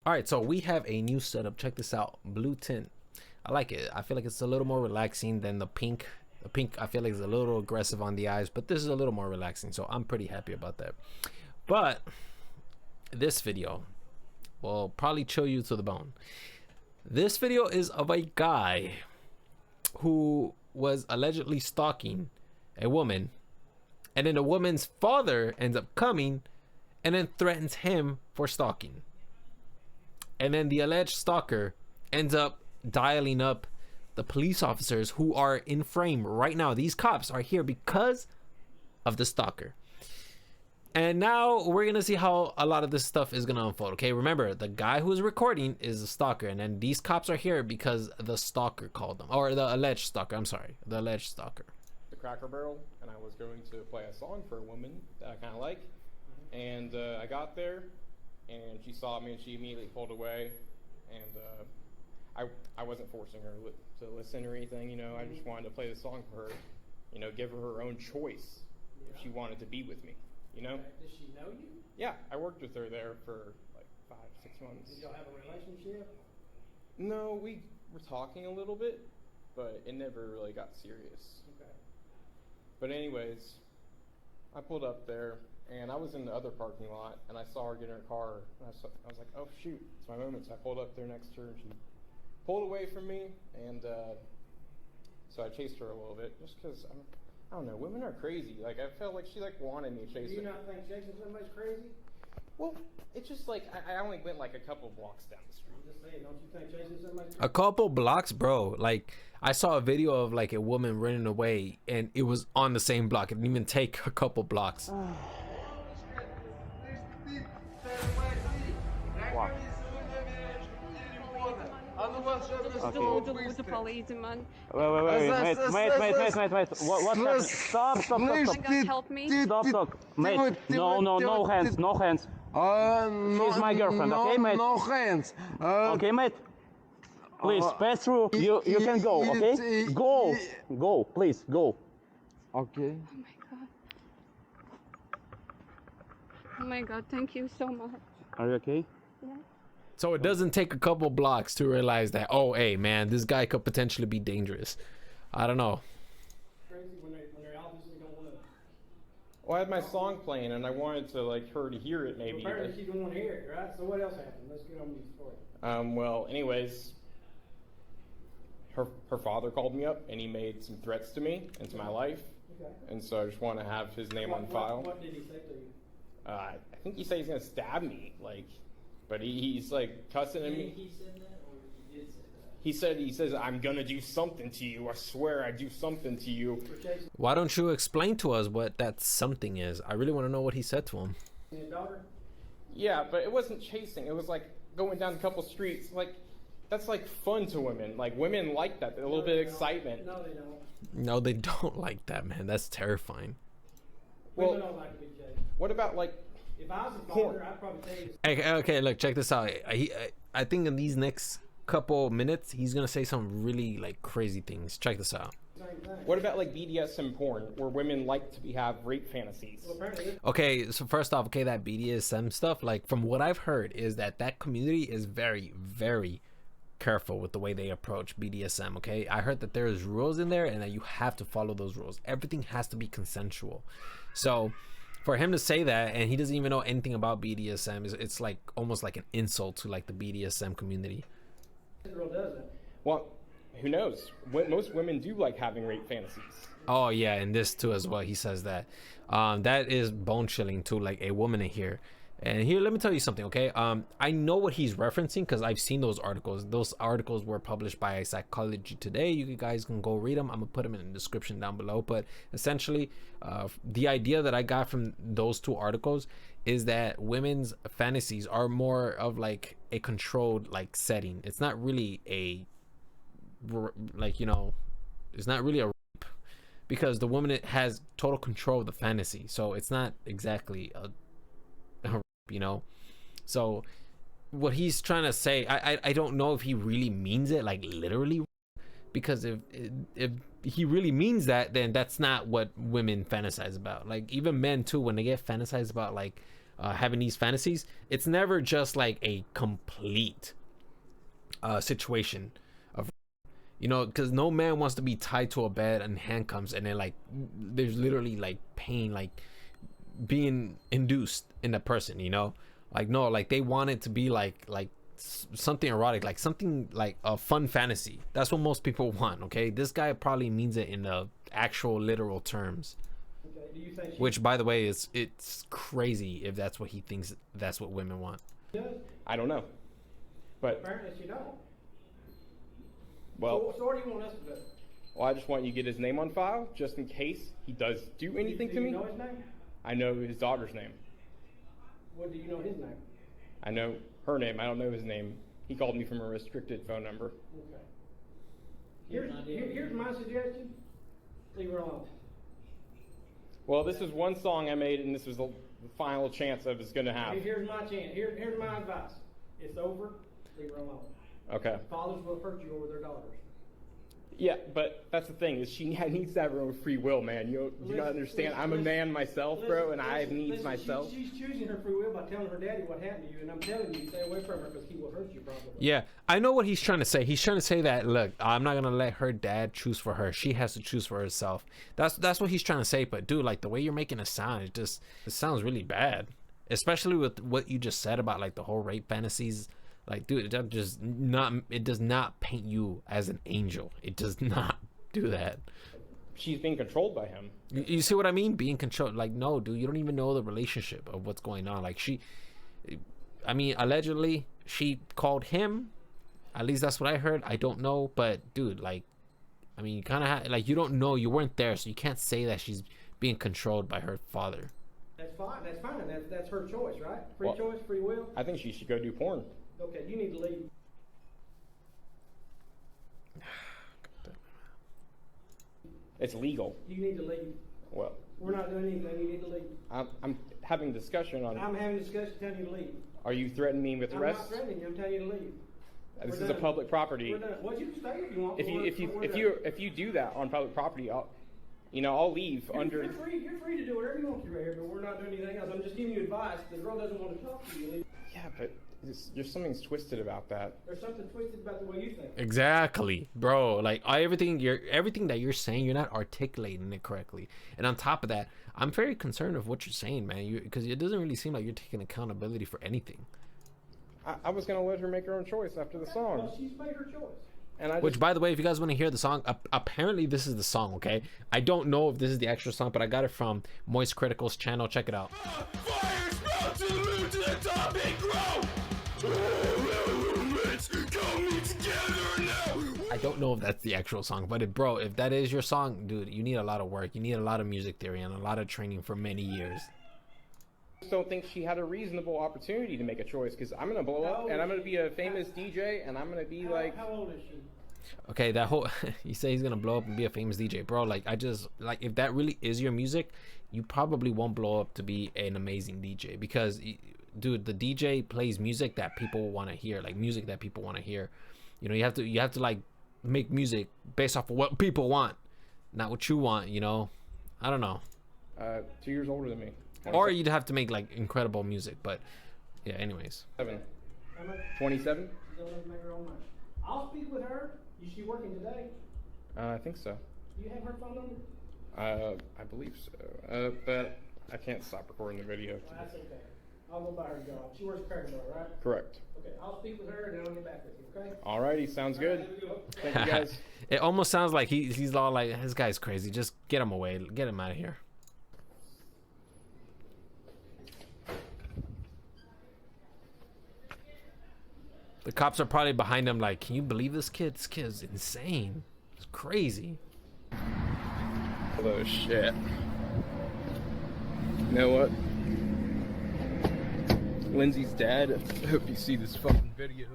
All right, so we have a new setup. Check this out. Blue tint. I like it. I feel like it's a little more relaxing than the pink. The pink, I feel like, is a little aggressive on the eyes, but this is a little more relaxing, so I'm pretty happy about that. But this video will probably chill you to the bone. This video is of a guy who was allegedly stalking a woman, and then the woman's father ends up coming and then threatens him for stalking. And then the alleged stalker ends up dialing up the police officers who are in frame right now. These cops are here because of the stalker. And now we're gonna see how a lot of this stuff is gonna unfold. Okay, remember, the guy who's recording is a stalker, and then these cops are here because the stalker called them, or the alleged stalker. I'm sorry, the alleged stalker. The Cracker Barrel, and I was going to play a song for a woman that I kind of like, and I got there, and she saw me, and she immediately pulled away, and I wasn't forcing her to listen or anything, you know. I just wanted to play the song for her, you know, give her her own choice if she wanted to be with me. You know? Does she know you? Yeah, I worked with her there for like 5-6 months. Did y'all have a relationship? No, we were talking a little bit, but it never really got serious. Okay. But anyways, I pulled up there, and I was in the other parking lot, and I saw her get in her car, and I was like, oh shoot, it's my moment. So I pulled up there next to her, and she pulled away from me, and so I chased her a little bit, just because I don't know, women are crazy. Like, I felt like she, like, wanted me to chase her. Do you not think chasing somebody's crazy? Well, it's just, like, I only went, like, a couple blocks down the street. I'm just saying, don't you think chasing somebody's crazy? A couple blocks, bro. Like, I saw a video of like a woman running away, and it was on the same block. It didn't even take a couple blocks. Lūdzu, palīdzi man. Wait. What happened? Stop. Oh my God, help me. Stop. Mate, no hands. She's my girlfriend, okay, mate? No hands. Okay, mate? Please, pass through. You can go, okay? Go, please, go. Okay. Oh my God. Oh my God, thank you so much. Are you okay? Yeah. So it doesn't take a couple blocks to realize that, oh, hey, man, this guy could potentially be dangerous. I don't know. Crazy when they obviously don't want to. Well, I had my song playing, and I wanted to, like, her to hear it, maybe. Apparently she don't want to hear it, right? So what else happened? Let's get on with the story. Well, anyways, her father called me up, and he made some threats to me and to my life. Okay. And so I just want to have his name on file. What did he say to you? I think he said he's gonna stab me, like, but he's like cussing at me. He said that, or he did say that? He says I'm gonna do something to you. I swear I do something to you. For chasing Why don't you explain to us what that something is? I really want to know what he said to him. your daughter? Yeah, but it wasn't chasing. It was like going down a couple streets. Like, that's like fun to women. Like, women like that. A little bit of excitement. No, they don't. No, they don't like that, man. That's terrifying. Well, Women don't like to be chased. What about like? If I was a Porn. father, I'd probably tell you. Okay, look, check this out. I think in these next couple minutes, he's gonna say some really like crazy things. Check this out. The same thing. What about like BDSM porn, where women like to have rape fantasies? Well, apparently, Okay, so first off, okay, that BDSM stuff, like from what I've heard, is that community is very, very careful with the way they approach BDSM. Okay, I heard that there's rules in there and that you have to follow those rules. Everything has to be consensual. So for him to say that and he doesn't even know anything about BDSM, it's like almost like an insult to like the BDSM community. this girl does it. Well, who knows? Most women do like having rape fantasies. Oh yeah, and this too as well. He says that. That is bone chilling too, like a woman in here. And here, let me tell you something, okay? I know what he's referencing because I've seen those articles. Those articles were published by Psychology Today. You guys can go read them. I'm gonna put them in the description down below. But essentially, the idea that I got from those two articles is that women's fantasies are more of like a controlled like setting. It's not really a like, you know, it's not really a rape because the woman has total control of the fantasy. So it's not exactly a you know. So what he's trying to say, I don't know if he really means it like literally, because if he really means that, then that's not what women fantasize about. Like even men too, when they get fantasized about like having these fantasies, it's never just like a complete situation of, you know, because no man wants to be tied to a bed and handcuffs and then like there's literally like pain like being induced in the person, you know. Like no, like they want it to be like something erotic, like something like a fun fantasy. That's what most people want. Okay, this guy probably means it in the actual literal terms. Okay. Do you think she Which, by the way, it's crazy if that's what he thinks that's what women want. does? I don't know. But, Apparently she don't. well, So what do you want us to do? well, I just want you to get his name on file, just in case he does do anything do to you me. know his name? I know his daughter's name. What do you know his name? I know her name. I don't know his name. He called me from a restricted phone number. Okay. Here's my suggestion. Leave her alone. Well, this is one song I made, and this was the final chance I was going to have. Here's my chance. Here's my advice. It's over. Leave her alone. Okay. Fathers will hurt you over their daughters. Yeah, but that's the thing, is she needs to have her own free will, man. You don't understand. I'm a man myself, bro, and I have needs myself. She's choosing her free will by telling her daddy what happened to you, and I'm telling you, stay away from her because he will hurt you probably. Yeah, I know what he's trying to say. He's trying to say that, look, I'm not gonna let her dad choose for her. She has to choose for herself. That's what he's trying to say. But dude, like the way you're making it sound, it sounds really bad. Especially with what you just said about like the whole rape fantasies. Like, dude, it does not paint you as an angel. It does not do that. She's being controlled by him. You see what I mean? Being controlled. Like, no, dude, you don't even know the relationship of what's going on. Like, allegedly, she called him. At least that's what I heard. I don't know. But, dude, like, I mean, you kind of like, you don't know. You weren't there. So you can't say that she's being controlled by her father. That's fine. That's fine. That's her choice, right? Free Well, choice, free will. I think she should go do porn. Okay, you need to leave. It's legal. You need to leave. Well, We're not doing anything. You need to leave. I'm having a discussion on. I'm having a discussion telling you to leave. Are you threatening me with I'm arrest? not threatening you. I'm telling you to leave. This We're is a done. public property. We're done. Well, you can stay if you want. If but you we're- if you but we're if done. you if you do that on public property, I'll leave under. You're free to do whatever you want to right here, but we're not doing anything else. I'm just giving you advice. The girl doesn't want to talk to you. Leave. Yeah, but there's something twisted about that. There's something twisted about the way you think. Exactly, bro. Like everything that you're saying, you're not articulating it correctly. And on top of that, I'm very concerned of what you're saying, man. Because it doesn't really seem like you're taking accountability for anything. I was gonna let her make her own choice after the song, Well, she's made her choice. and I Which, just, by the way, if you guys want to hear the song, apparently this is the song. Okay, I don't know if this is the actual song, but I got it from Moist Critical's channel. Check it out. Fire sprout to the moon to the top and grow. Elements coming together now. I don't know if that's the actual song, but bro, if that is your song, dude, you need a lot of work. You need a lot of music theory and a lot of training for many years. don't think she had a reasonable opportunity to make a choice, because I'm gonna blow up and I'm gonna be a famous DJ and I'm gonna be like. How old is she? Okay, that whole you say he's gonna blow up and be a famous DJ, bro. Like if that really is your music, you probably won't blow up to be an amazing DJ because, dude, the DJ plays music that people want to hear, like music that people want to hear. You know, you have to like make music based off of what people want, not what you want. You know, I don't know. 2 years older than me. Or you'd have to make like incredible music, but yeah. Anyways, 27. How much? 27? She's gonna make her own mind. I'll speak with her. Is she working today? I think so. Do you have her phone number? I believe so. But I can't stop recording the video. Well, that's okay. I'll go buy her a job. She works at Cracker Barrel, right? Correct. Okay, I'll speak with her and then I'll get back with you, okay? Alrighty, sounds good. Thank you guys. it almost sounds like he's all like, this guy's crazy. Just get him away. Get him out of here. The cops are probably behind him like, can you believe this kid? This kid's insane. It's crazy. Oh shit. You know what? Lindsay's dad. I hope you see this fucking video.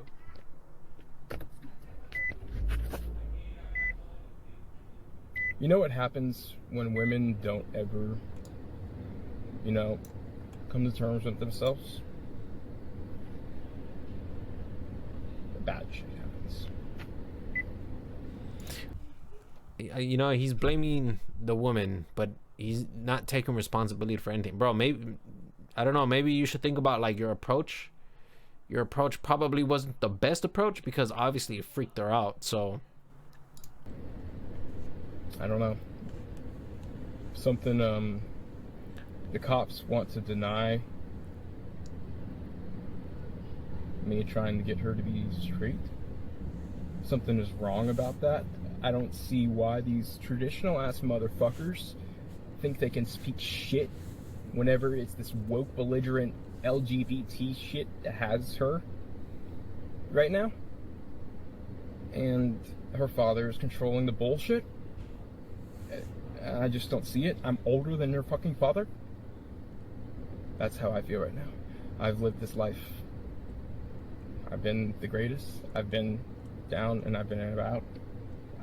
You know what happens when women don't ever, come to terms with themselves? Bad shit happens. You know, he's blaming the woman, but he's not taking responsibility for anything. Bro, maybe I don't know, maybe you should think about like your approach. Your approach probably wasn't the best approach because obviously it freaked her out. So I don't know. Something the cops want to deny me trying to get her to be straight. Something is wrong about that. I don't see why these traditional ass motherfuckers think they can speak shit whenever it's this woke belligerent LGBT shit that has her right now. And her father is controlling the bullshit. I just don't see it. I'm older than her fucking father. That's how I feel right now. I've lived this life. I've been the greatest. I've been down and I've been about.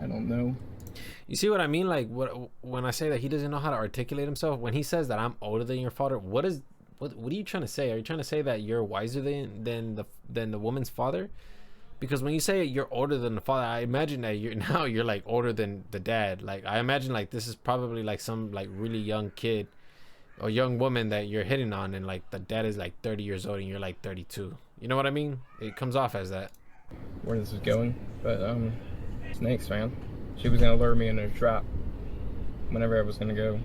I don't know. you see what I mean? Like when I say that he doesn't know how to articulate himself, when he says that I'm older than your father, what are you trying to say? Are you trying to say that you're wiser than the woman's father? Because when you say you're older than the father, I imagine that you're like older than the dad. Like I imagine like this is probably like some like really young kid or young woman that you're hitting on, and like the dad is like 30 years old and you're like 32. You know what I mean? It comes off as that. Where this is going, but snakes, man. She was gonna lure me into a trap whenever I was gonna go,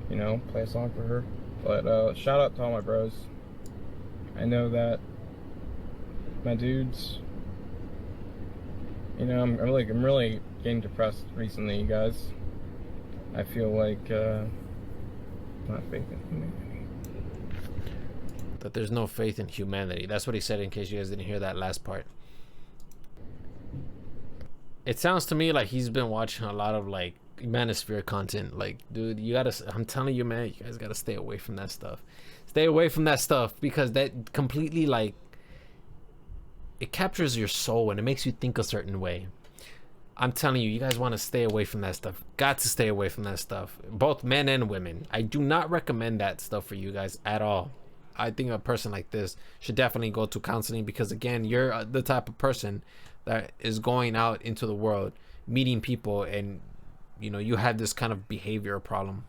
you know, play a song for her. But shout out to all my bros. I know that my dudes, you know, I'm really getting depressed recently, you guys. I feel like not faith in humanity. That there's no faith in humanity. That's what he said, in case you guys didn't hear that last part. It sounds to me like he's been watching a lot of like manosphere content. Like, dude, you gotta, I'm telling you, man, you guys gotta stay away from that stuff. Stay away from that stuff, because that completely like, it captures your soul and it makes you think a certain way. I'm telling you, you guys want to stay away from that stuff. Got to stay away from that stuff. Both men and women. I do not recommend that stuff for you guys at all. I think a person like this should definitely go to counseling, because again, you're the type of person that is going out into the world, meeting people, and you know, you have this kind of behavior problem.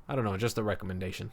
I don't know, just a recommendation.